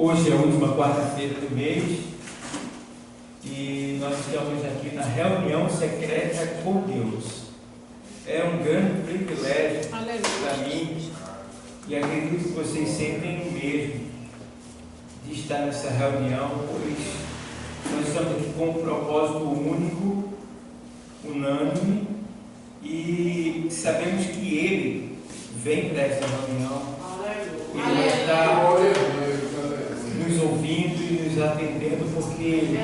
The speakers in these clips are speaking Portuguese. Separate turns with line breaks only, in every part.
Hoje é a última quarta-feira do mês e nós estamos aqui na reunião secreta com Deus. É um grande privilégio para mim e acredito que vocês sentem o mesmo de estar nessa reunião, pois nós estamos aqui com um propósito único, unânime, e sabemos que Ele vem para essa reunião. Ele vai estar nos ouvindo e nos atendendo, porque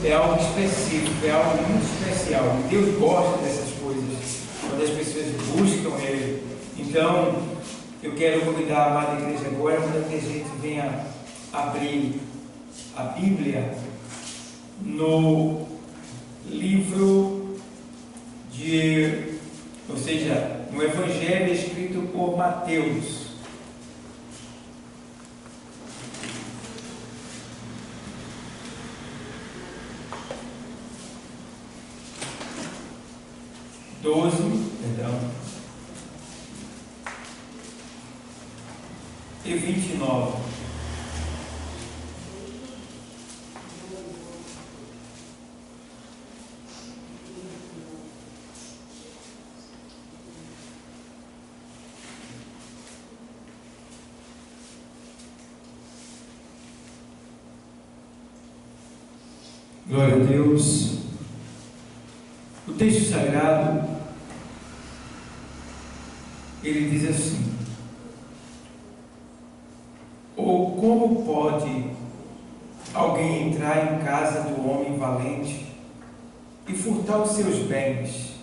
é algo específico, é algo muito especial. E Deus gosta dessas coisas, quando as pessoas buscam Ele. Então, eu quero convidar a amada igreja agora para que a gente venha abrir a Bíblia no livro no Evangelho escrito por Mateus. E 29. Glória a Deus. O texto sagrado, ele diz assim: ou como pode alguém entrar em casa do homem valente e furtar os seus bens,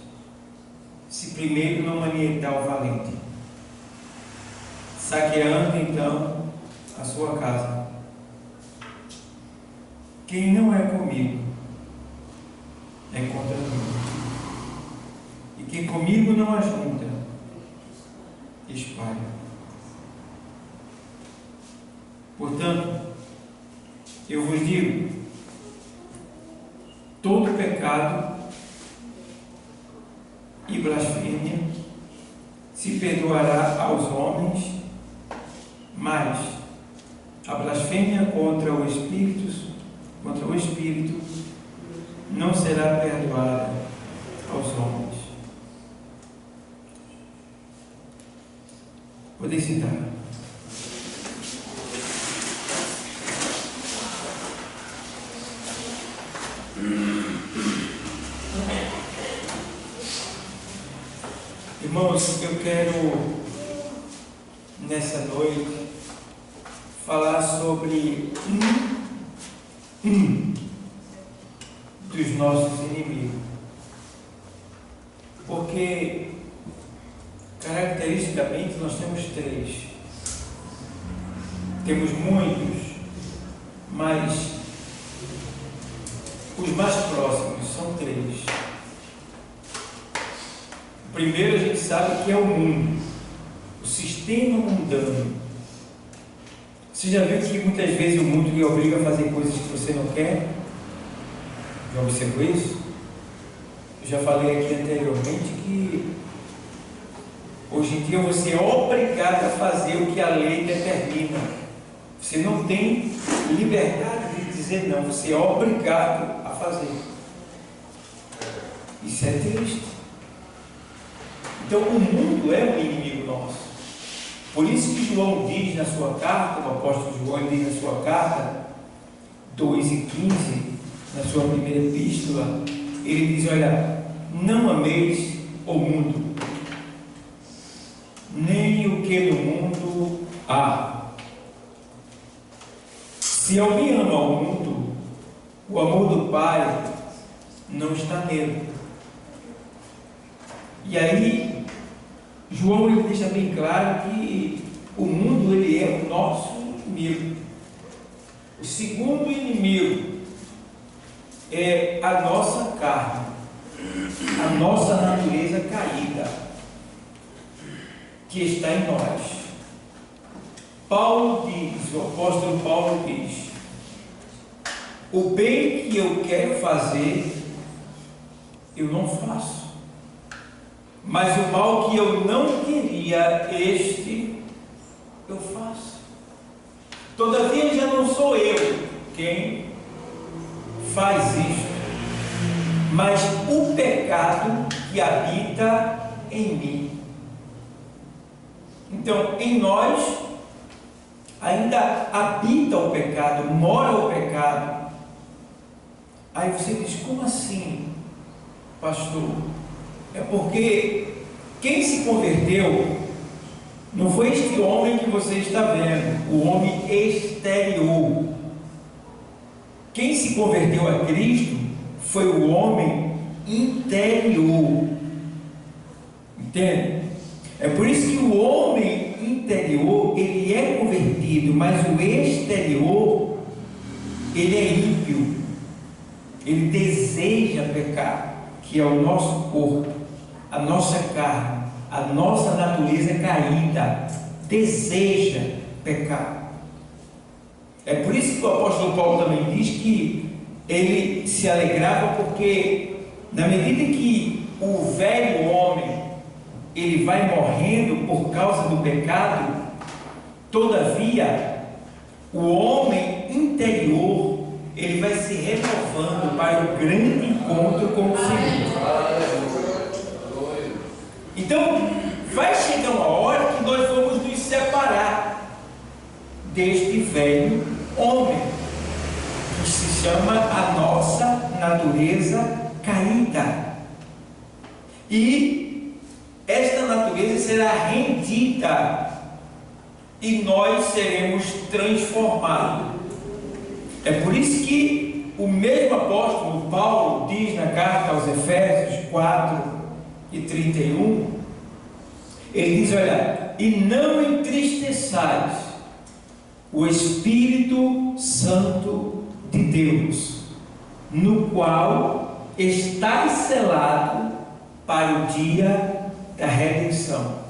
se primeiro não manietar o valente, saqueando então a sua casa? Quem não é comigo é contra mim, e quem comigo não ajunta, espalha. Portanto, eu vos digo: todo pecado e blasfêmia se perdoará aos homens, mas a blasfêmia contra o Espírito não será perdoada aos homens. Podem citar. Irmãos, eu quero nessa noite falar sobre um dos nossos inimigos, porque caracteristicamente nós temos três. Temos muitos, mas os mais próximos são três. O primeiro a gente sabe que é o mundo, o sistema mundano. Você já viu que muitas vezes o mundo lhe obriga a fazer coisas que você não quer? Já observou isso? Eu já falei aqui anteriormente que hoje em dia você é obrigado a fazer o que a lei determina. Você não tem liberdade de dizer não, você é obrigado a fazer. Isso é triste. Então o mundo é um inimigo nosso. Por isso que João diz na sua carta, o apóstolo João diz na sua carta 2:15, na sua primeira epístola, ele diz: olha, não ameis o mundo, nem o que no mundo há. Se alguém ama o mundo, o amor do Pai não está nele. E aí João ele deixa bem claro que o mundo ele é o nosso inimigo. O segundo inimigo é a nossa carne, a nossa natureza caída que está em nós. Paulo diz, o apóstolo Paulo diz: o bem que eu quero fazer, eu não faço, mas o mal que eu não queria, este eu faço. Todavia já não sou quem faz isto, mas o pecado que habita em mim. Então, em nós ainda habita o pecado, mora o pecado. Aí você diz: como assim, pastor? É porque quem se converteu não foi este homem que você está vendo, o homem exterior. Quem se converteu a Cristo foi o homem interior. Entende? É por isso que o homem interior, ele é convertido, mas o exterior, ele é ímpio. Ele deseja pecar, que é o nosso corpo, a nossa carne, a nossa natureza caída, deseja pecar. É por isso que o apóstolo Paulo também diz que ele se alegrava, porque na medida que o velho homem ele vai morrendo por causa do pecado, todavia o homem interior ele vai se renovando para o grande encontro com o Senhor. Então vai chegar uma hora que nós vamos nos separar deste velho homem, que se chama a nossa natureza caída, e esta natureza será rendida e nós seremos transformados. É por isso que o mesmo apóstolo Paulo diz na carta aos Efésios 4:31, ele diz: olha, e não entristeçais o Espírito Santo de Deus, no qual estáis selado para o dia da redenção.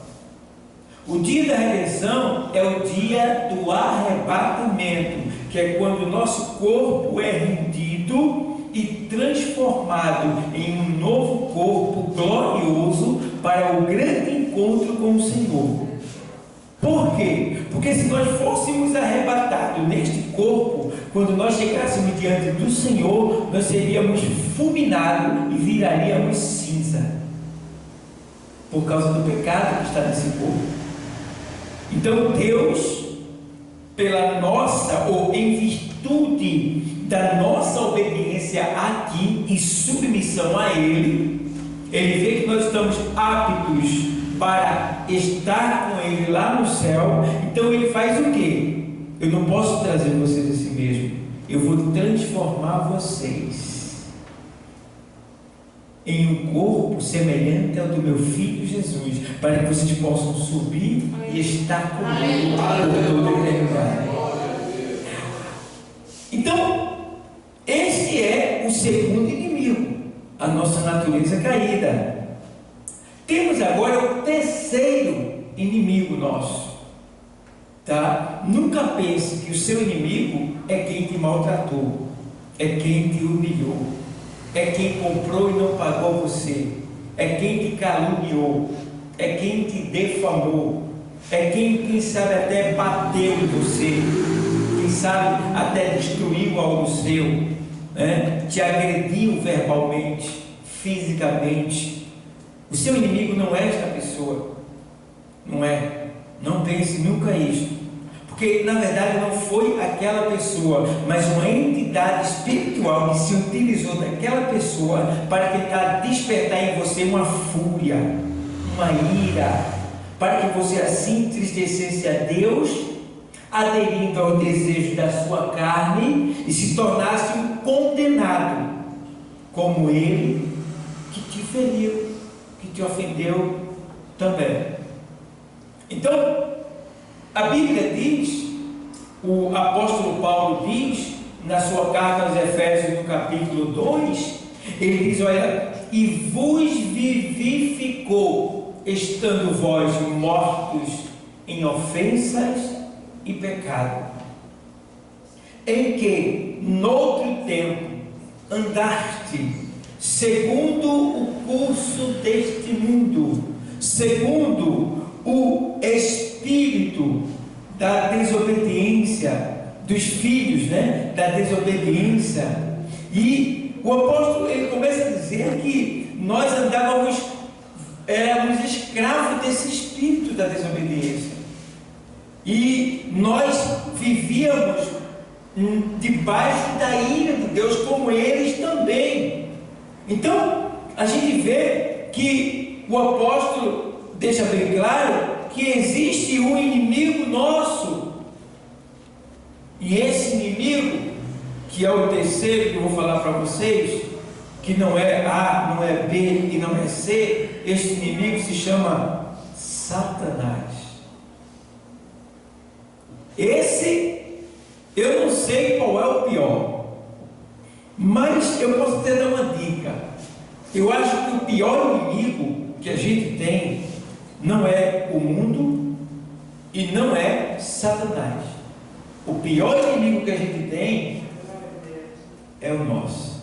O dia da redenção é o dia do arrebatamento, que é quando o nosso corpo é rendido e transformado em um novo corpo glorioso para o grande encontro com o Senhor. Por quê? Porque se nós fôssemos arrebatados neste corpo, quando nós chegássemos diante do Senhor, nós seríamos fulminados e viraríamos cinza, por causa do pecado que está nesse corpo. Então Deus, pela nossa, ou em virtude da nossa obediência aqui e submissão a Ele, Ele vê que nós estamos aptos para estar com Ele lá no céu. Então Ele faz o quê? Eu não posso trazer vocês a si mesmo, eu vou transformar vocês em um corpo semelhante ao do meu Filho Jesus, para que vocês possam subir e estar comigo por toda a eternidade. Então, este é o segundo inimigo, a nossa natureza caída. Temos agora o terceiro inimigo nosso, tá? Nunca pense que o seu inimigo é quem te maltratou, é quem te humilhou, é quem comprou e não pagou você, é quem te caluniou, é quem te defamou, é quem sabe até bateu em você, quem sabe até destruiu algo seu, né? Te agrediu verbalmente, fisicamente. O seu inimigo não é esta pessoa, não é. Não pense nunca isso, porque na verdade não foi aquela pessoa, mas uma entidade espiritual que se utilizou daquela pessoa para tentar despertar em você uma fúria, uma ira, para que você assim entristecesse a Deus, aderindo ao desejo da sua carne e se tornasse um condenado, como ele que te feriu, que te ofendeu também. Então, a Bíblia diz, o apóstolo Paulo diz, na sua carta aos Efésios, no capítulo 2, ele diz: olha, e vos vivificou, estando vós mortos em ofensas e pecado, em que, noutro tempo, andaste, segundo o curso deste mundo, segundo o espírito da desobediência, dos filhos, né? Da desobediência. E o apóstolo, ele começa a dizer que nós éramos escravos desse espírito da desobediência. E nós vivíamos debaixo da ira de Deus, como eles também. Então, a gente vê que o apóstolo deixa bem claro que existe um inimigo nosso. E esse inimigo, que é o terceiro que eu vou falar para vocês, que não é A, não é B e não é C, este inimigo se chama Satanás. Esse, eu não sei qual é o pior, mas eu posso até dar uma dica. Eu acho que o pior inimigo que a gente tem não é o mundo e não é Satanás. O pior inimigo que a gente tem é o nosso.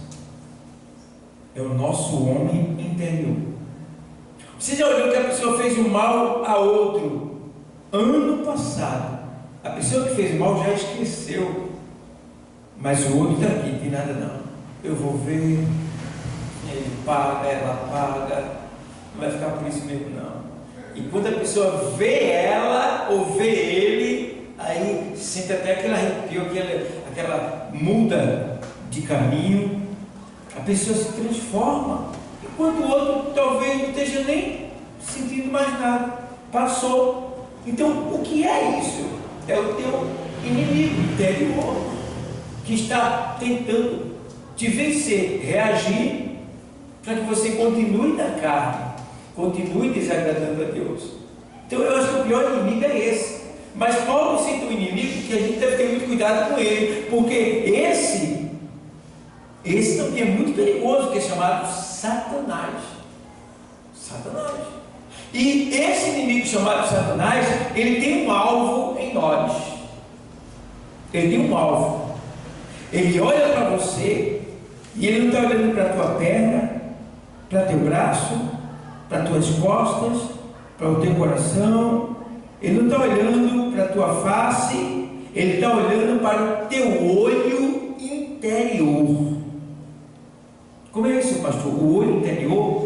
É o nosso homem interior. Você já olhou que a pessoa fez o mal a outro ano passado? A pessoa que fez o mal já esqueceu, mas o outro está aqui, tem nada não. Eu vou ver, ele paga, ela paga, não vai ficar por isso mesmo não. E quando a pessoa vê ela ou vê ele, aí sente até aquele arrepio, aquela muda de caminho, a pessoa se transforma, enquanto o outro talvez não esteja nem sentindo mais nada, passou. Então, o que é isso? É o teu inimigo interior que está tentando te vencer, reagir para que você continue na carne, continue desagradando a Deus. Então eu acho que o pior inimigo é esse. Mas Paulo cita um inimigo que a gente deve ter muito cuidado com ele, porque esse também é muito perigoso, que é chamado Satanás. Satanás. E esse inimigo chamado Satanás, ele tem um alvo em nós. Ele tem um alvo. Ele olha para você e ele não está olhando para a tua perna, para teu braço, para tuas costas, para o teu coração. Ele não está olhando para a tua face, ele está olhando para o teu olho interior. Como é isso, pastor? O olho interior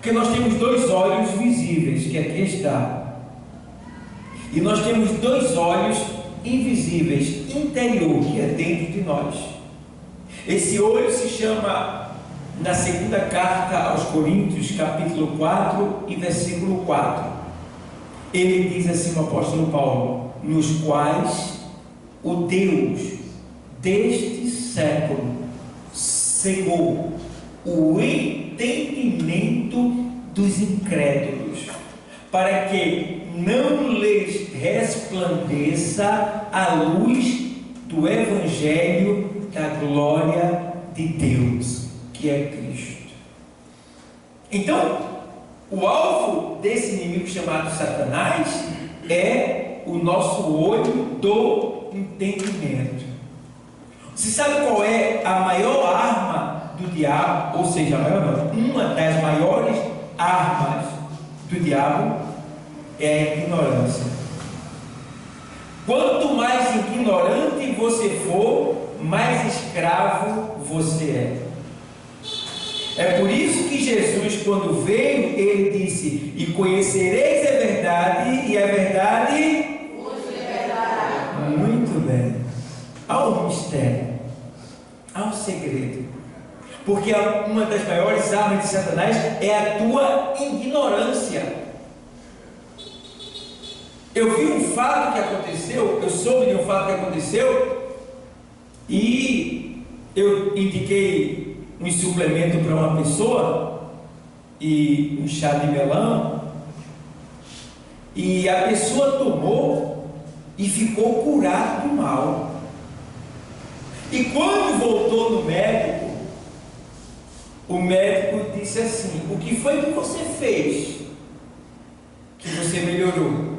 porque nós temos dois olhos visíveis, que aqui está, e nós temos dois olhos invisíveis, interior, que é dentro de nós. Esse olho se chama, na segunda carta aos Coríntios, capítulo 4 e versículo 4, ele diz assim, o apóstolo Paulo: nos quais o Deus deste século cegou o entendimento dos incrédulos, para que não lhes resplandeça a luz do Evangelho da glória de Deus, que é Cristo. Então, o alvo desse inimigo chamado Satanás é o nosso olho do entendimento. Você sabe qual é a maior arma do diabo? Ou seja, uma das maiores armas do diabo é a ignorância. Quanto mais ignorante você for, mais escravo você é. É por isso que Jesus, quando veio, ele disse: e conhecereis a verdade, e a verdade vos libertará. Muito bem. Há um mistério, há um segredo, porque uma das maiores armas de Satanás é a tua ignorância. Eu vi um fato que aconteceu, eu soube de um fato que aconteceu, e eu indiquei um suplemento para uma pessoa, e um chá de melão, e a pessoa tomou e ficou curada do mal. E quando voltou no médico, o médico disse assim: o que foi que você fez que você melhorou?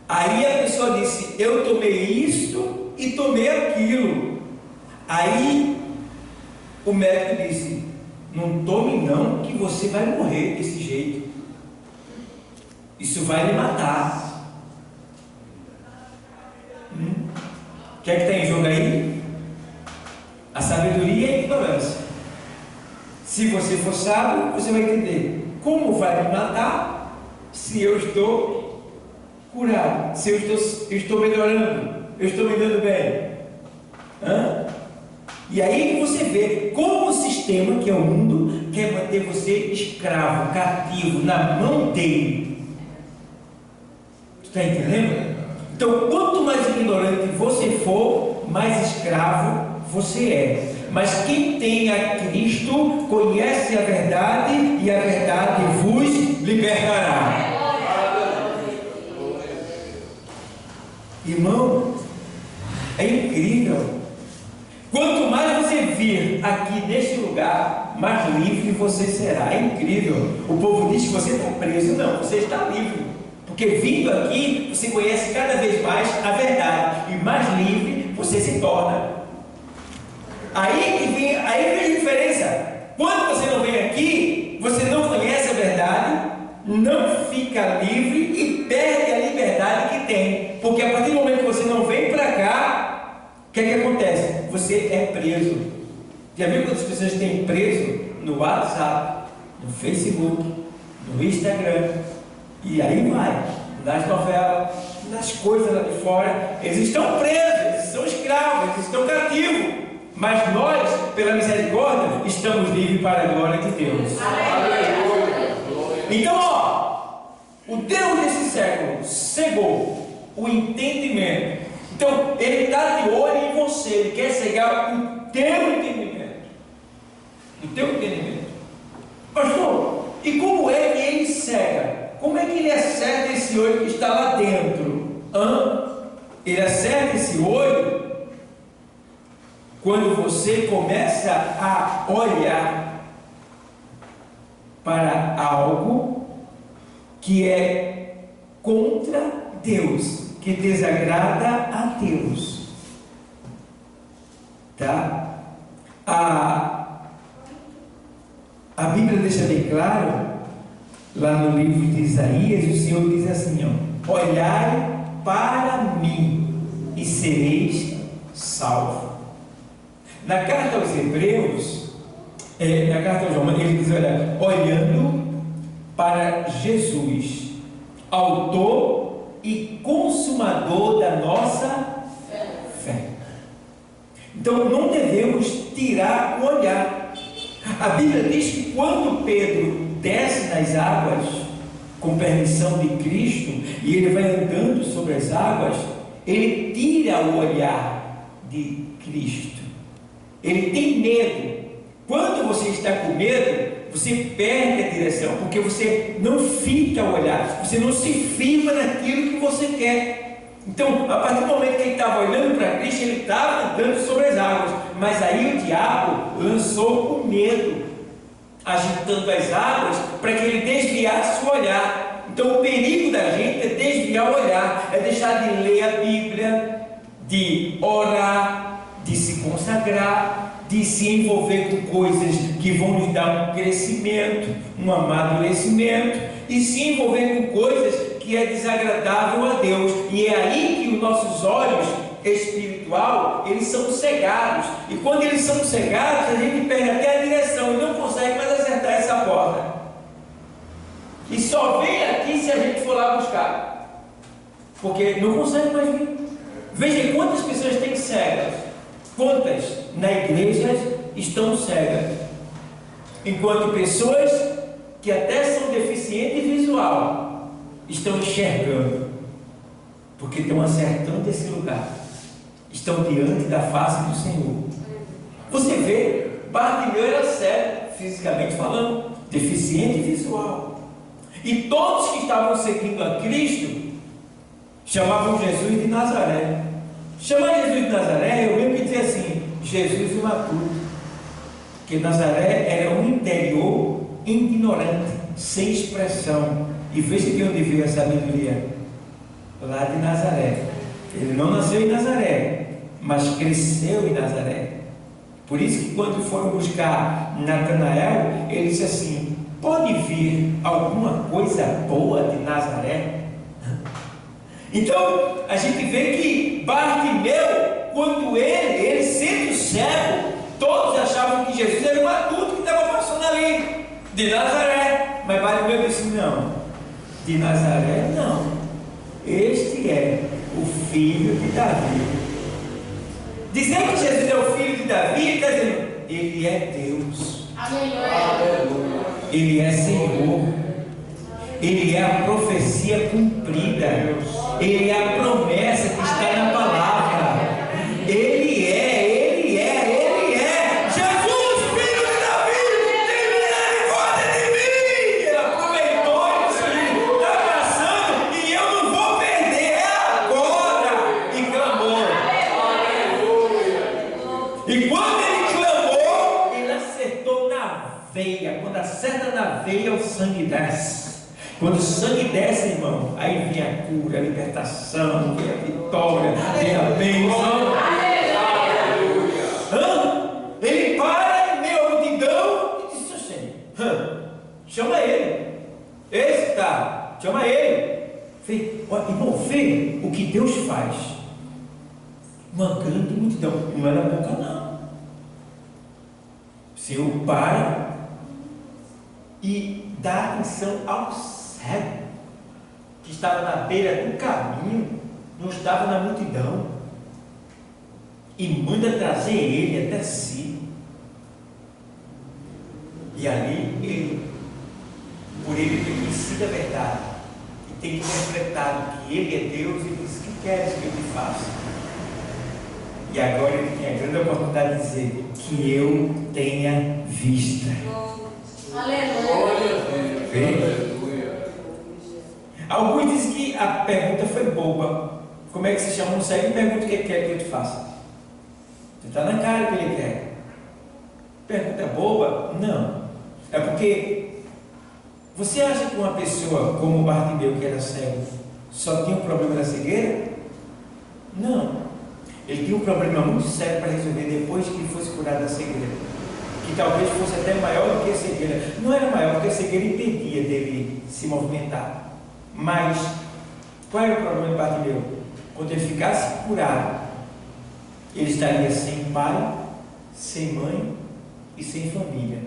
Aí a pessoa disse: eu tomei isto e tomei aquilo. Aí o médico disse: não tome não, que você vai morrer desse jeito, isso vai lhe matar. O que é que está em jogo aí? A sabedoria e a ignorância. Se você for sábio, você vai entender como vai me matar se eu estou curado, se eu estou melhorando, eu estou me dando bem. E aí você vê como o sistema, que é o mundo, quer manter você escravo, cativo, na mão dele. Tu está entendendo? Então, quanto mais ignorante você for, mais escravo você é. Mas quem tem a Cristo conhece a verdade, e a verdade vos libertará. Irmão, é incrível. Quanto mais você vir aqui neste lugar, mais livre você será. É incrível. O povo diz que você está preso. Não, você está livre. Porque vindo aqui, você conhece cada vez mais a verdade. E mais livre você se torna. Aí vem a diferença. Quando você não vem aqui, você não conhece a verdade, não fica livre e perde a liberdade que tem. Porque a partir do momento que você não vem para cá, o que é que acontece? Você é preso. Já viu quantas pessoas têm preso no WhatsApp, no Facebook, no Instagram, e aí vai, nas novelas, nas coisas lá de fora? Eles estão presos, eles são escravos, eles estão cativos. Mas nós, pela misericórdia, estamos livres para a glória de Deus. Então, o Deus desse século cegou o entendimento. Então, Ele está de olho em você. Ele quer cegar o teu entendimento. O teu entendimento. Pastor, e como é que Ele cega? Como é que Ele acerta esse olho que está lá dentro? Ele acerta esse olho quando você começa a olhar para algo que é contra Deus, que desagrada a Deus, tá? A Bíblia deixa bem claro, lá no livro de Isaías, o Senhor diz assim, olhai para mim e sereis salvos. Na carta aos Hebreus, na carta aos Romanos, ele diz, olha, olhando para Jesus, autor e consumador da nossa fé. Então não devemos tirar o olhar. A Bíblia diz que quando Pedro desce nas águas, com permissão de Cristo, e ele vai andando sobre as águas, ele tira o olhar de Cristo. Ele tem medo. Quando você está com medo, você perde a direção, porque você não fica a olhar, você não se firma naquilo que você quer. Então, a partir do momento que ele estava olhando para Cristo, ele estava andando sobre as águas, mas aí o diabo lançou o medo, agitando as águas para que ele desviasse o olhar. Então, o perigo da gente é desviar o olhar, é deixar de ler a Bíblia, de orar, de se consagrar, de se envolver com coisas que vão nos dar um crescimento, um amadurecimento, e se envolver com coisas que é desagradável a Deus. E é aí que os nossos olhos espiritual, eles são cegados, e quando eles são cegados, a gente perde até a direção e não consegue mais acertar essa porta, e só vem aqui se a gente for lá buscar, porque não consegue mais vir. Veja quantas pessoas têm cegas, quantas na igreja estão cegas, enquanto pessoas que até são deficientes visual estão enxergando, porque estão acertando esse lugar, estão diante da face do Senhor. Você vê, Bartimeu era cego, fisicamente falando, deficiente visual, e todos que estavam seguindo a Cristo chamavam Jesus de Nazaré. Chamar Jesus de Nazaré, eu lembro de dizer assim, Jesus imaturo, porque Nazaré era um interior ignorante, sem expressão. E veja de onde veio a sabedoria, lá de Nazaré. Ele não nasceu em Nazaré, mas cresceu em Nazaré. Por isso que quando foram buscar Natanael, ele disse assim, pode vir alguma coisa boa de Nazaré? Então, a gente vê que Bartimeu quando ele sendo cego, todos achavam que Jesus era um adulto que estava passando ali, de Nazaré. Mas Bartimeu disse: não, de Nazaré não, este é o filho de Davi. Dizer que Jesus é o filho de Davi, ele está dizendo, ele é Deus. Aleluia. Ele é Senhor. Ele é a profecia cumprida. Ele é a promessa que está na palavra. Ele é Jesus, filho de Davi, tem misericórdia de mim. Ele aproveitou e disse: está passando e eu não vou perder, é agora. E clamou. E quando ele clamou, ele acertou na veia. Quando acerta na veia, o sangue desce. Quando o sangue desce, irmão, aí vem a cura, a libertação, vem a vitória, vem a bênção. Ele para em meio à multidão e disse assim: chama ele. Esse está, chama ele. Irmão, vê o que Deus faz. Uma grande multidão, não era pouca não. O Senhor para e dá atenção ao cego, que estava na beira do caminho, não estava na multidão, e manda trazer ele até si. E ali por ele ter conhecido a verdade e ter interpretado que ele é Deus, ele disse: que queres que eu te faça? E agora ele tem a grande oportunidade de dizer: que eu tenha vista. Aleluia. Alguns dizem que a pergunta foi boba. Como é que se chama um cego e pergunta o que quer que eu te faça? Está na cara que ele quer. Pergunta boba? Não. É porque você acha que uma pessoa como o Bartimeu, que era cego, só tinha um problema da cegueira? Não. Ele tinha um problema muito sério para resolver depois que ele fosse curado da cegueira, que talvez fosse até maior do que a cegueira. Não era maior, porque a cegueira impedia dele se movimentar. Mas qual era o problema de Bartimeu? Quando ele ficasse curado, ele estaria sem pai, sem mãe e sem família.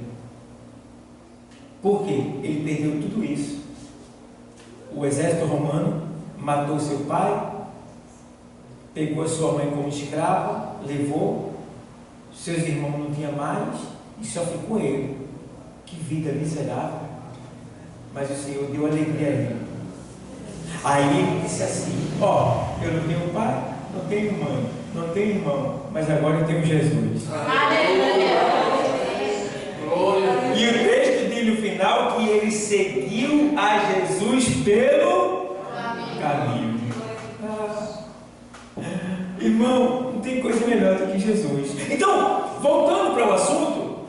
Por quê? Ele perdeu tudo isso. O exército romano matou seu pai, pegou a sua mãe como escrava, levou, seus irmãos não tinham mais e só ficou ele. Que vida miserável! Mas o Senhor deu alegria a ele. Aí ele disse assim: eu não tenho pai, não tenho mãe, não tenho irmão, mas agora eu tenho Jesus. Aleluia. E o texto diz no final que ele seguiu a Jesus pelo caminho. Irmão, não tem coisa melhor do que Jesus. Então, voltando para o assunto,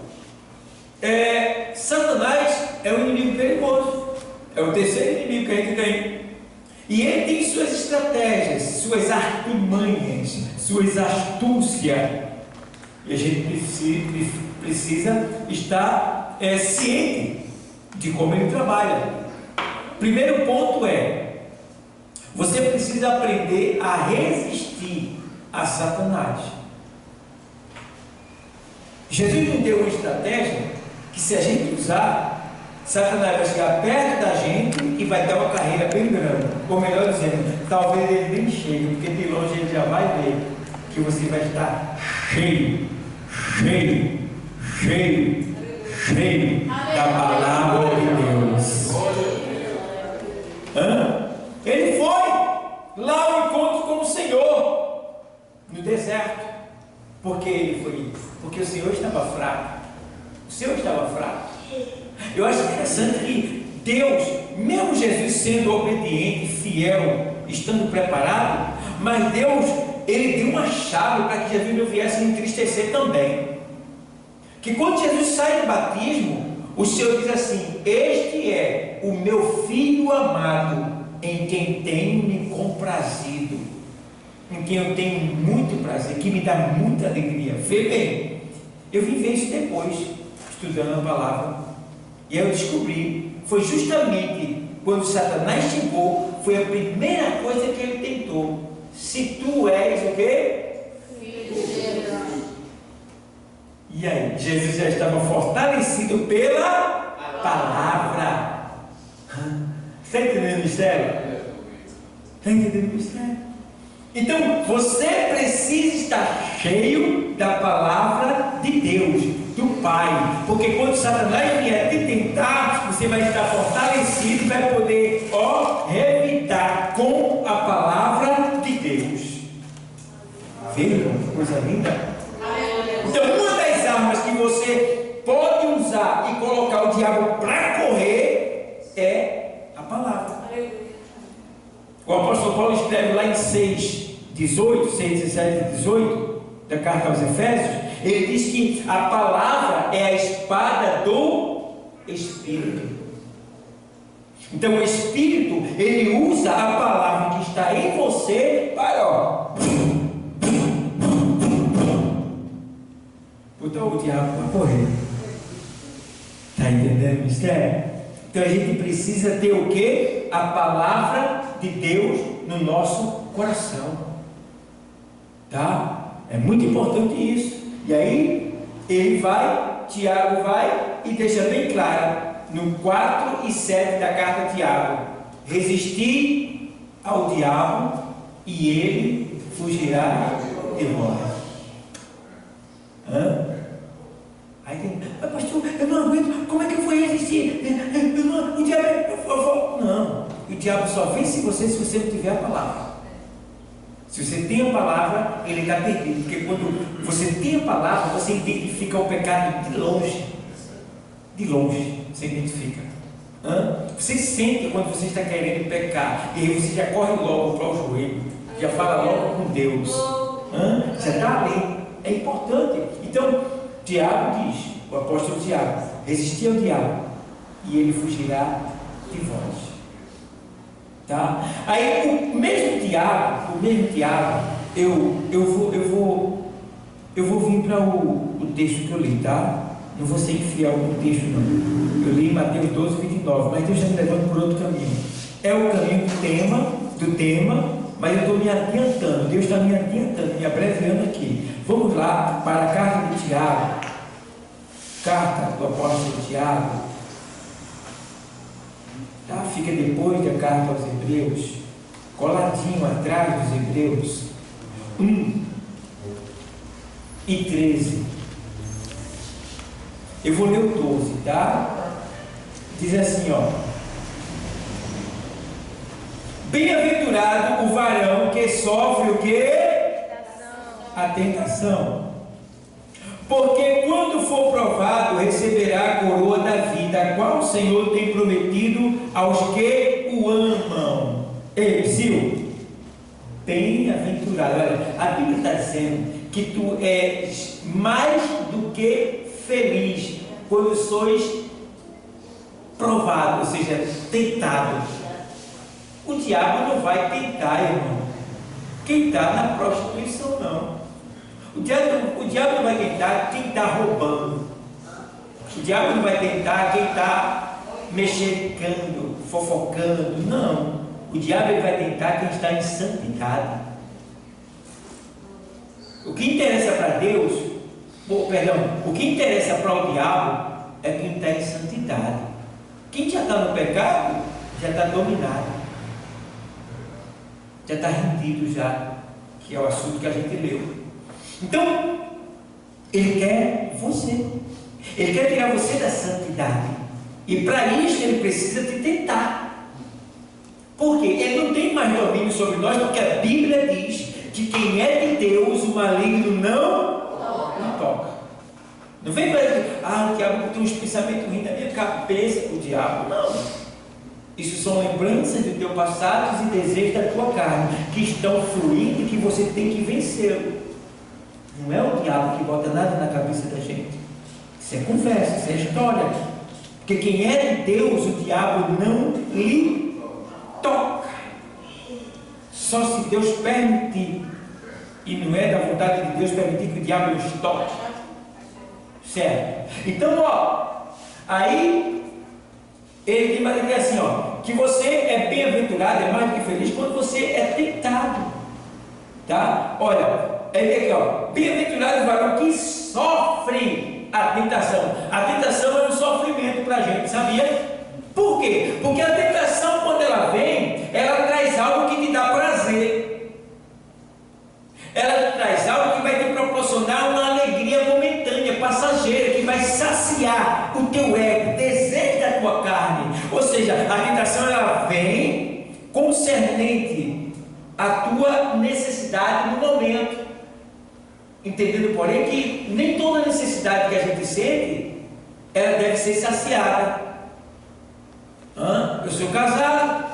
Satanás é um inimigo perigoso. É o terceiro inimigo que a gente tem. E ele tem suas estratégias, suas artimanhas, suas astúcias. E a gente precisa estar ciente de como ele trabalha. Primeiro ponto você precisa aprender a resistir a Satanás. Jesus nos deu uma estratégia que, se a gente usar, Satanás vai chegar perto da gente e vai dar uma carreira bem grande. Ou melhor dizendo, talvez ele nem chegue, porque de longe ele já vai ver que você vai estar cheio da palavra de Deus. Ele foi lá ao encontro com o Senhor no deserto. Porque ele foi isso? Porque o Senhor estava fraco. O Senhor estava fraco. Eu acho interessante que Deus, mesmo Jesus sendo obediente, fiel, estando preparado, mas Deus, ele deu uma chave para que Jesus não viesse entristecer também. Que quando Jesus sai do batismo, o Senhor diz assim: este é o meu filho amado, em quem tenho me comprazido, em quem eu tenho muito prazer, que me dá muita alegria. Vê bem, eu vim ver isso depois, estudando a palavra. E aí eu descobri, foi justamente quando Satanás chegou, foi a primeira coisa que ele tentou: se tu és o quê? E aí, Jesus já estava fortalecido pela palavra. Está entendendo o mistério? Está entendendo o mistério? Então, você precisa estar cheio da palavra de Deus, do Pai, porque quando Satanás vier te tentar, você vai estar fortalecido e vai poder, revidar com a palavra de Deus. Veja que coisa linda. Então, uma das armas que você pode usar e colocar o diabo para correr é a palavra. O apóstolo Paulo escreve lá em 6, 17 e 18 da carta aos Efésios. Ele diz que a palavra é a espada do Espírito. Então o Espírito, ele usa a palavra que está em você para botar o diabo para correr. Está entendendo o mistério? Então a gente precisa ter o quê? A palavra de Deus no nosso coração. Tá? É muito importante isso. E aí ele vai, Tiago vai e deixa bem claro no 4 e 7 da carta de Tiago: resistir ao diabo e ele fugirá de vós. Aí tem, pastor, eu não aguento, como é que eu vou resistir? O diabo, não, o diabo só vence você se você não tiver a palavra. Se você tem a palavra, ele está perdido, porque quando você tem a palavra, você identifica o pecado de longe. De longe, você identifica. Você sente quando você está querendo pecar, e aí você já corre logo para o joelho, já fala logo com Deus. Já está ali, é importante. Então, Tiago diz, o apóstolo Tiago: resistir ao diabo e ele fugirá de vós. Tá? Aí o mesmo Tiago, eu vou vir para o texto que eu li, tá? Não vou ser infiel no texto não. Eu li Mateus 12, 29, mas Deus está me levando por outro caminho. É o caminho do tema, mas eu estou me adiantando. Deus está me adiantando, me abreviando aqui. Vamos lá para a carta de Tiago, carta do apóstolo Tiago. Tá? Fica depois da carta aos Hebreus, coladinho atrás dos Hebreus, 1 e 13. Eu vou ler o 12, tá? Diz assim, bem-aventurado o varão que sofre o quê? A tentação. Porque quando for provado, receberá a coroa da vida, a qual o Senhor tem prometido aos que o amam. Ei, Sil, bem-aventurado. Olha, a Bíblia está dizendo que tu és mais do que feliz quando sois provado, ou seja, tentado. O diabo não vai tentar, irmão, quem está na prostituição, não. O diabo não vai tentar quem está roubando. O diabo não vai tentar quem está mexericando, fofocando. Não. O diabo ele vai tentar quem está em santidade. O que interessa para Deus, o que interessa para o diabo é quem está em santidade. Quem já está no pecado, já está dominado. Já está rendido já, que é o assunto que a gente leu. Então, ele quer você. Ele quer tirar você da santidade. E para isso ele precisa te tentar. Porque ele não tem mais domínio sobre nós, porque a Bíblia diz que quem é de Deus, o maligno não toca. Não vem para dizer, o diabo tem uns pensamentos ruins na minha cabeça. O diabo não. Isso são lembranças do teu passado e desejos da tua carne, que estão fluindo e que você tem que vencê-lo. Não é o diabo que bota nada na cabeça da gente. Isso é conversa, isso é história. Porque quem é de Deus, o diabo não lhe toca. Só se Deus permitir. E não é da vontade de Deus permitir que o diabo nos toque. Certo? Então, aí ele vai dizer assim, que você é bem-aventurado, é mais do que feliz quando você é tentado. Tá? Olha, ele aqui, bem-aventurado o varão que sofre a tentação? A tentação é um sofrimento para a gente, sabia? Por quê? Porque a tentação, quando ela vem, ela traz algo que te dá prazer. Ela traz algo que vai te proporcionar uma alegria momentânea, passageira, que vai saciar o teu ego, o desejo da tua carne. Ou seja, a tentação ela vem concernente à tua necessidade no momento. Entendendo, porém, que nem toda necessidade que a gente sente, ela deve ser saciada. Eu sou casado,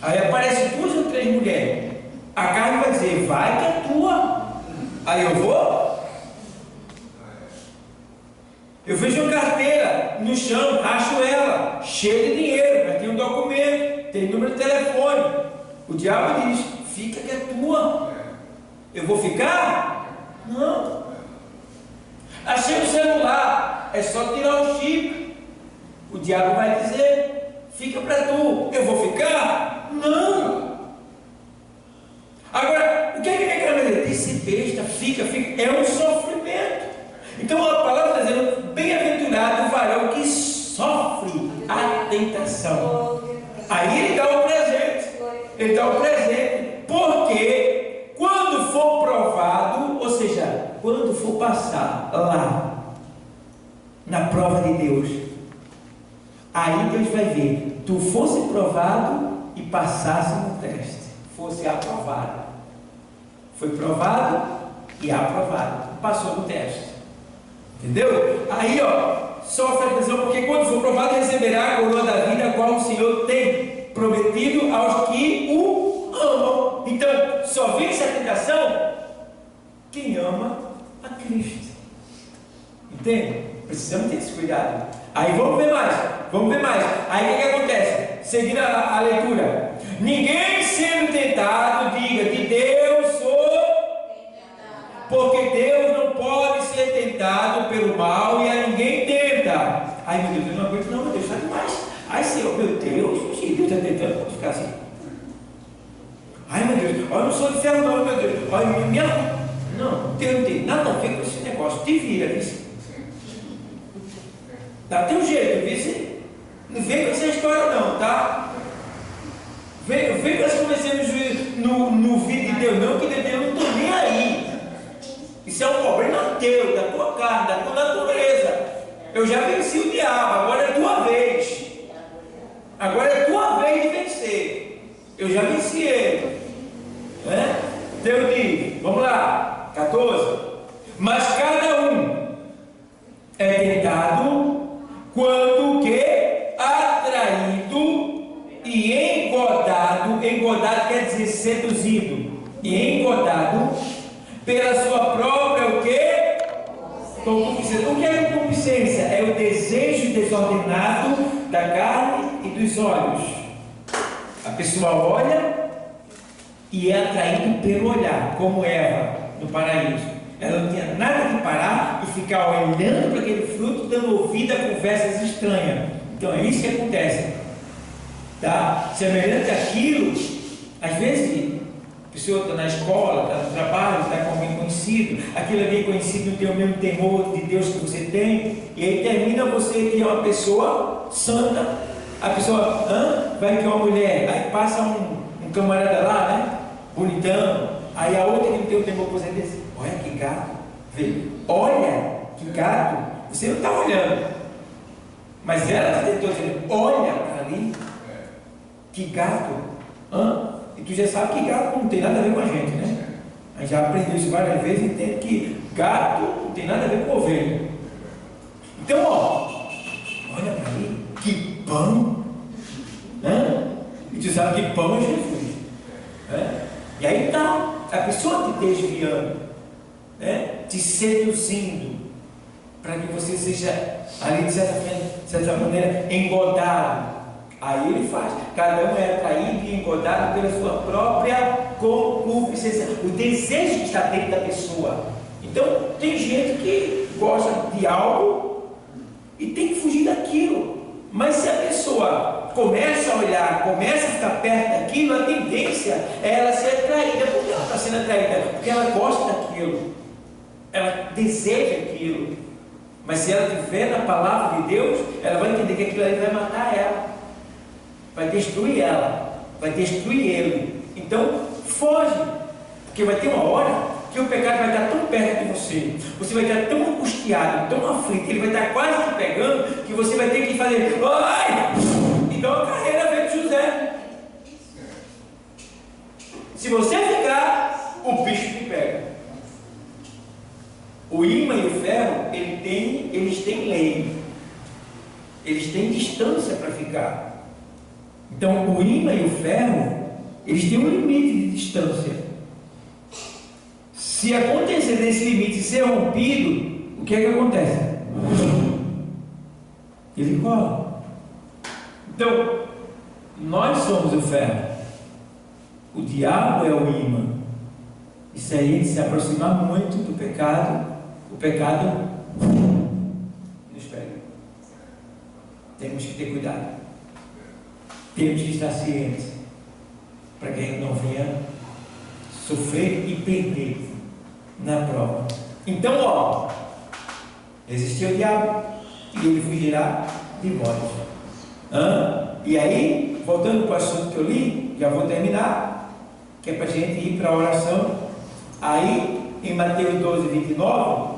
aí aparecem 2 ou 3 mulheres, a carne vai dizer, vai que é tua, aí eu vou. Eu vejo uma carteira no chão, acho ela, cheia de dinheiro, mas tem um documento, tem número de telefone. O diabo diz, fica que é tua. Eu vou ficar? Não. Achei o celular, é só tirar o chip. O diabo vai dizer, fica para tu. Eu vou ficar? Não. Agora, o que é que ele quer dizer? Esse besta, fica. É um sofrimento. Então a palavra está dizendo, bem-aventurado o varão que sofre a tentação. Aí ele dá o presente. Ele dá o presente. Porque quando for provado, ou seja, quando for passar lá, na prova de Deus, aí Deus vai ver, tu fosse provado e passasse no teste, fosse aprovado. Foi provado e aprovado, passou no teste. Entendeu? Aí, sofre a tentação, porque quando for provado, receberá a coroa da vida, a qual o Senhor tem prometido aos que o amam. Então, só vence a tentação quem ama a Cristo. Entende? Precisamos ter esse cuidado. Aí vamos ver mais. Aí o que acontece? Seguindo a leitura. Ninguém sendo tentado, diga que Deus sou, porque Deus não pode ser tentado pelo mal e a ninguém tenta. Ai meu Deus, eu não aguento não, meu Deus, está demais. Ai Senhor, meu Deus, se Deus está tentando, pode ficar assim. Ai meu Deus, eu não sou de ferro não, meu Deus. Ai, não, Deus não tem nada a ver com esse negócio, te vira, viu? Dá teu jeito, viu? Não vem com essa história não, tá? Vem com essa conversa no vídeo de Deus não, que Deus não estou nem aí. Isso é um problema teu, da tua carne, da tua natureza. Eu já venci o diabo, agora é tua vez. Agora é tua vez de vencer. Eu já venci ele. Deus diz, vamos lá, 14. Mas cada um é tentado quando que atraído e engodado quer dizer seduzido, e engodado pela sua própria o que? Concupiscência. O que é concupiscência? É o desejo desordenado da carne e dos olhos. A pessoa olha e é atraído pelo olhar, como Eva no paraíso. Ela não tinha nada de parar e ficar olhando para aquele fruto, dando ouvido a conversas estranhas. Então é isso que acontece. Tá? Semelhante àquilo, às vezes a pessoa está na escola, está no trabalho, está com alguém conhecido, aquilo é bem conhecido, não tem o mesmo temor de Deus que você tem, e aí termina você que é uma pessoa santa, a pessoa vai que é uma mulher, aí passa um camarada lá, né? Bonitão, aí a outra que não tem o temor que você diz, olha que gato, vê, olha que gato, você não está olhando, mas ela tentou dizer, olha para ali, que gato, e tu já sabe que gato não tem nada a ver com a gente, né? A gente já aprendeu isso várias vezes e entende que gato não tem nada a ver com ovelha. Então, olha para ali, que pão, e tu sabe que pão é Jesus, e aí tá, a pessoa te desviando, te seduzindo, para que você seja ali de certa maneira engodado. Aí ele faz, cada um é atraído e engodado pela sua própria concupiscência, o desejo que está dentro da pessoa. Então tem gente que gosta de algo e tem que fugir daquilo, mas se a pessoa começa a olhar, começa a ficar perto daquilo, a tendência é ela ser atraída. Por que ela está sendo atraída? Porque ela gosta daquilo, ela deseja aquilo. Mas se ela estiver na palavra de Deus, ela vai entender que aquilo ali vai matar ela, vai destruir ela, vai destruir ele. Então, foge, porque vai ter uma hora que o pecado vai estar tão perto de você, você vai estar tão angustiado, tão aflito, ele vai estar quase te pegando, que você vai ter que fazer, ai! Então a carreira veio de José. Se você ficar, o bicho te pega. O ímã e o ferro, eles têm lei, eles têm distância para ficar. Então o ímã e o ferro, eles têm um limite de distância. Se acontecer desse limite ser rompido, o que é que acontece? Ele cola. Então, nós somos o ferro, o diabo é o ímã. E se a gente se aproximar muito do pecado, o pecado nos pega. Temos que ter cuidado, temos que estar cientes, para que a gente não venha sofrer e perder na prova. Então, ó, resistiu o diabo e ele fugirá de vós. E aí, voltando para o assunto que eu li, já vou terminar, que é para a gente ir para a oração. Aí, em Mateus 12, 29,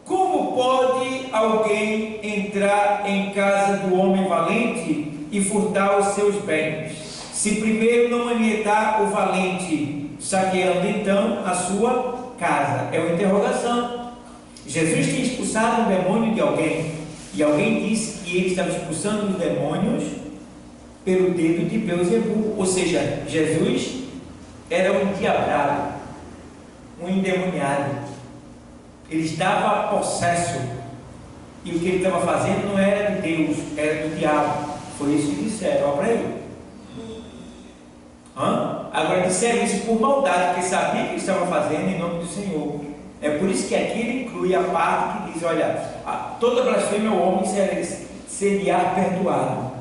como pode alguém entrar em casa do homem valente e furtar os seus bens, se primeiro não manietar o valente, saqueando então a sua casa? É uma interrogação. Jesus tinha expulsado um demônio de alguém, e alguém disse que ele estava expulsando os demônios pelo dedo de Beelzebul, ou seja, Jesus era um endiabrado, um endemoniado, ele estava possesso, e o que ele estava fazendo não era de Deus, era do diabo. Foi isso que disseram, olha para ele. Agora disseram isso por maldade, porque sabia que ele estava fazendo em nome do Senhor. É por isso que aqui ele inclui a parte que diz, olha, toda blasfêmia ao homem seria perdoado,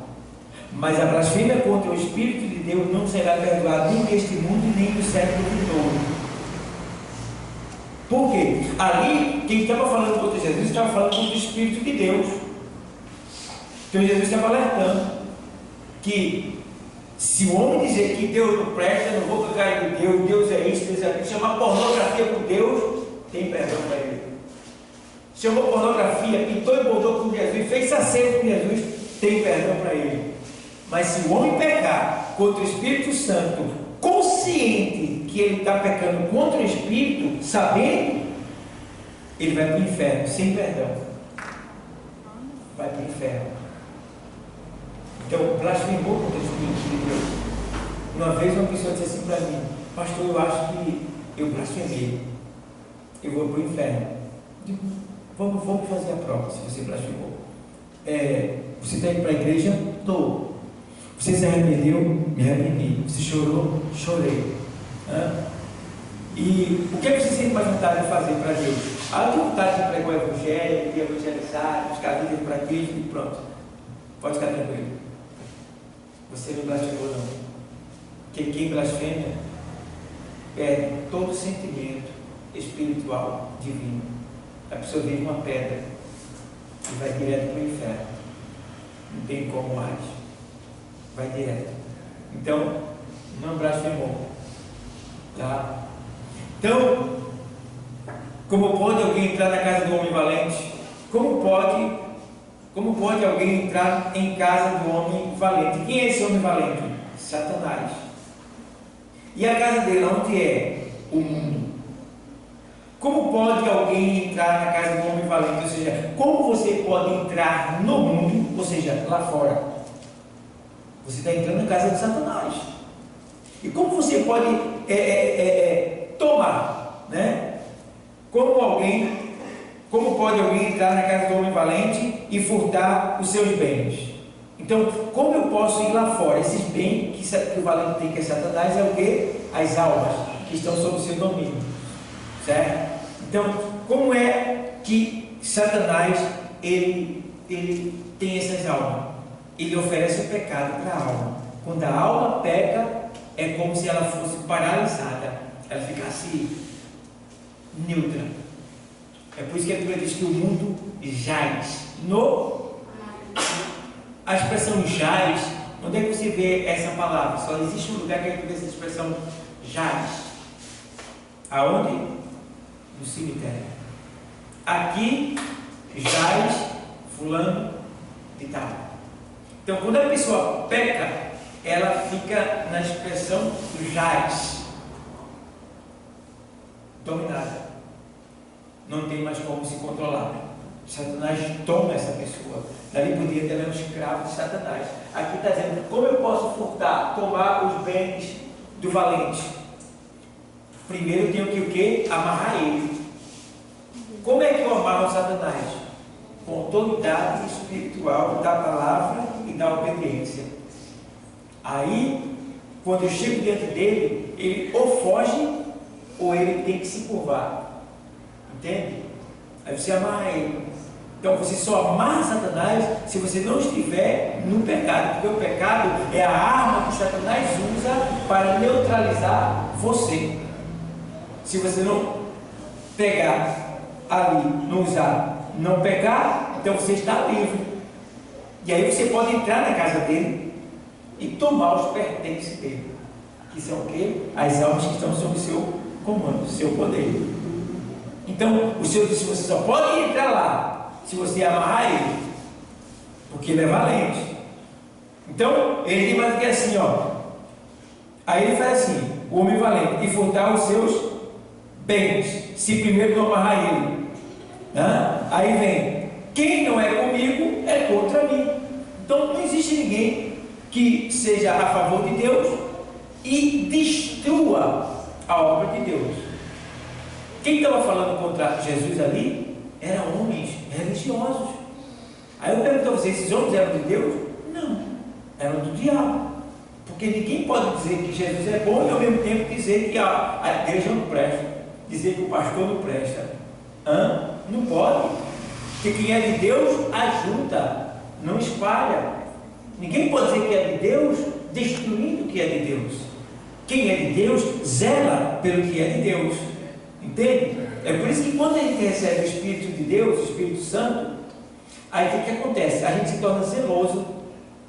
mas a blasfêmia contra o Espírito de Deus não será perdoada nem neste mundo, nem no século todo. Por quê? Ali, quem estava falando contra Jesus estava falando contra o Espírito de Deus. Então Jesus estava alertando que se o homem dizer que Deus não presta, não vou ficar de Deus, Deus é isso, Deus é aquilo, chamar pornografia por Deus, tem perdão para ele. Chamou pornografia, pintou e bordou com Jesus, fez acerto com Jesus, tem perdão para ele. Mas se o homem pecar contra o Espírito Santo, consciente que ele está pecando contra o Espírito, sabendo, ele vai para o inferno, sem perdão. Vai para o inferno. Então, blasfemou contra o Espírito de Deus. Uma vez uma pessoa disse assim para mim, pastor, eu acho que eu blasfemei, eu vou para o inferno. Eu digo, vamos fazer a prova, se você blasfemou. Você está indo para a igreja? Estou. Você se arrependeu? Me arrependi. Você chorou? Chorei. E o que você sente mais vontade de fazer para Deus? Eu tenho vontade de pregar o evangelho, de evangelizar, de buscar vida para Cristo e pronto. Pode ficar tranquilo. Você não blasfemou não. Porque quem blasfema perde todo sentimento espiritual divino. A pessoa vira uma pedra e vai direto para o inferno. Não tem como mais. Vai direto. Então, não blasfemou. Tá? Então, como pode alguém entrar na casa do homem valente? Como pode alguém entrar em casa do homem valente? Quem é esse homem valente? Satanás. E a casa dele onde é? O mundo. Como pode alguém entrar na casa do homem valente? Ou seja, como você pode entrar no mundo, ou seja, lá fora? Você está entrando na casa de Satanás. E como você pode tomar, né? Como pode alguém entrar na casa do homem valente e furtar os seus bens? Então, como eu posso ir lá fora? Esses bens que o valente tem, que é Satanás, é o quê? As almas que estão sob o seu domínio, certo? Então, como é que Satanás ele tem essas almas? Ele oferece o pecado para a alma. Quando a alma peca, é como se ela fosse paralisada, ela ficasse neutra. É por isso que a Bíblia diz que o mundo jaz. A expressão jaz, onde é que você vê essa palavra? Só existe um lugar que a gente vê essa expressão jaz. Aonde? No cemitério. Aqui jaz fulano de tal. Então, quando a pessoa peca, ela fica na expressão do jaz, dominada, não tem mais como se controlar. Satanás toma essa pessoa. Daí por diante ela é um escravo de Satanás. Aqui está dizendo: como eu posso furtar, tomar os bens do valente? Primeiro eu tenho que o quê? Amarrar ele. Como é que eu amarro o Satanás? Com autoridade espiritual da palavra e da obediência. Aí, quando eu chego diante dele, ele ou foge ou ele tem que se curvar. Entende? Aí você amarra ele. Então você só amarra Satanás se você não estiver no pecado, porque o pecado é a arma que Satanás usa para neutralizar você. Se você não pegar ali, não usar, não pecar, então você está livre. E aí você pode entrar na casa dele e tomar os pertences dele, que são o quê? As almas que estão sob o seu comando, o seu poder. Então o Senhor disse: você só pode entrar lá se você amarrar ele, porque ele é valente. Então ele diz mais que assim, aí ele faz assim: o homem valente, e furtar os seus bens, se primeiro não amarrar ele. Aí vem: quem não é comigo é contra mim. Então não existe ninguém que seja a favor de Deus e destrua a obra de Deus. Quem estava falando contra Jesus ali eram homens religiosos. Aí eu pergunto a vocês: esses homens eram de Deus? Não, eram do diabo. Porque ninguém pode dizer que Jesus é bom e ao mesmo tempo dizer que a igreja não presta, dizer que o pastor não presta. Não pode. Porque quem é de Deus ajuda, não espalha. Ninguém pode dizer que é de Deus destruindo o que é de Deus. Quem é de Deus zela pelo que é de Deus. Entende? É por isso que quando a gente recebe o Espírito de Deus, o Espírito Santo, aí o que acontece? A gente se torna zeloso.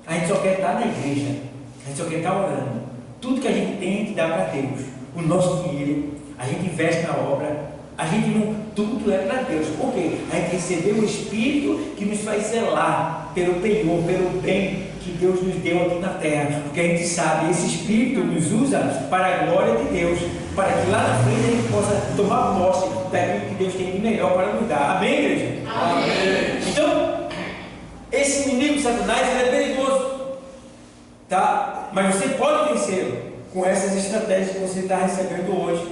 A gente só quer estar na igreja, a gente só quer estar orando. Tudo que a gente tem que dar para Deus. O nosso dinheiro, a gente investe na obra. A gente não, tudo é para Deus. Por quê? A gente recebeu o Espírito que nos faz zelar pelo penhor, pelo bem que Deus nos deu aqui na terra. Porque a gente sabe, esse Espírito nos usa para a glória de Deus, para que lá na frente a gente possa tomar posse daquilo que Deus tem de melhor para nos dar. Amém, igreja? Amém. Então, esse inimigo Satanás, ele é perigoso, tá? Mas você pode vencê-lo com essas estratégias que você está recebendo hoje.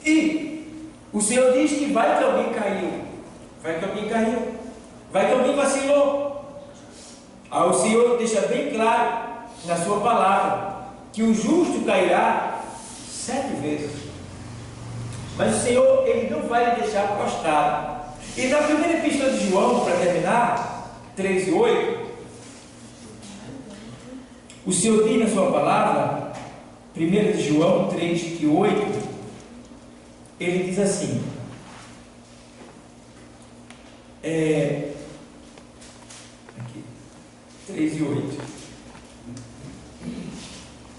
E o Senhor diz que vai que alguém caiu, vai que alguém caiu, vai que alguém vacilou. Aí o Senhor deixa bem claro na sua palavra que o justo cairá 7 vezes, mas o Senhor, ele não vai lhe deixar prostrado. E na primeira epístola de João, para terminar, 3:8, o Senhor diz na sua palavra, 1 de João 3:8, ele diz assim, aqui, 3:8,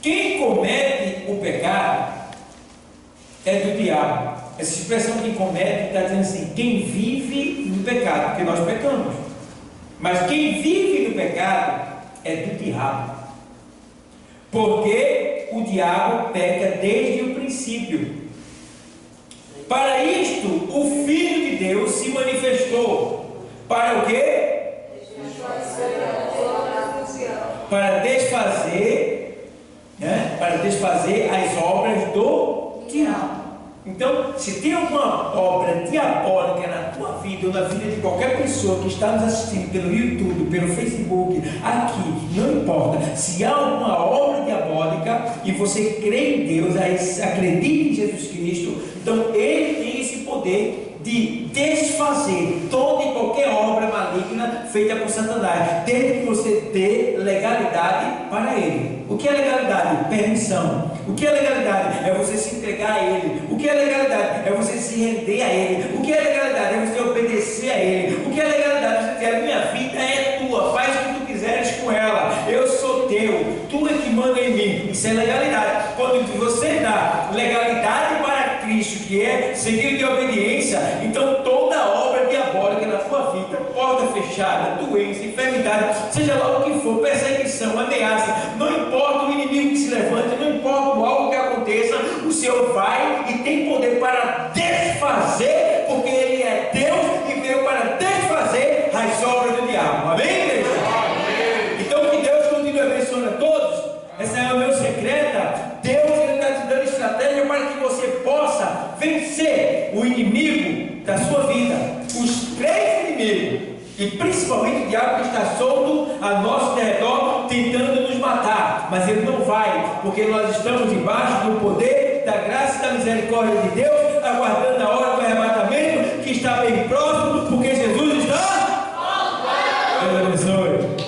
quem comete o pecado é do diabo. Essa expressão quem comete está dizendo assim: quem vive no pecado, porque nós pecamos, mas quem vive no pecado é do diabo, porque o diabo peca desde o princípio. Para isto o Filho de Deus se manifestou. Para o quê? Para desfazer, para desfazer as obras do diabo. Então, se tem alguma obra diabólica na tua vida ou na vida de qualquer pessoa que está nos assistindo pelo YouTube, pelo Facebook, aqui, não importa, se há alguma obra diabólica e você crê em Deus, acredita em Jesus Cristo, então Ele tem esse poder de desfazer toda e qualquer obra maligna feita por Satanás, desde que você dê legalidade para ele. O que é legalidade? Permissão. O que é legalidade? É você se entregar a ele. O que é legalidade? É você se se render a Ele. O que é legalidade? É você obedecer a Ele. O que é legalidade? Você dizer: a minha vida é tua, faz o que tu quiseres com ela, eu sou teu, tu é que manda em mim. Isso é legalidade. Quando você dá legalidade para Cristo, que é seguir de obediência, então toda obra diabólica na sua vida, porta fechada, doença, enfermidade, seja lá o que for, perseguição, ameaça, não importa o inimigo que se levante, não importa o algo que aconteça, o Senhor vai e tem poder para desfazer, porque Ele é Deus e veio para desfazer as obras do diabo. Amém, igreja? Então que Deus continue abençoando a todos. Essa é a meu secreta. Deus está te dando estratégia para que você possa vencer o inimigo da sua vida, os três inimigos, e principalmente o diabo que está solto a nosso redor tentando nos matar, mas ele não vai, porque nós estamos debaixo do poder, da graça e da misericórdia de Deus, aguardando a hora do arrebatamento que está bem próximo, porque Jesus está. Deus abençoe.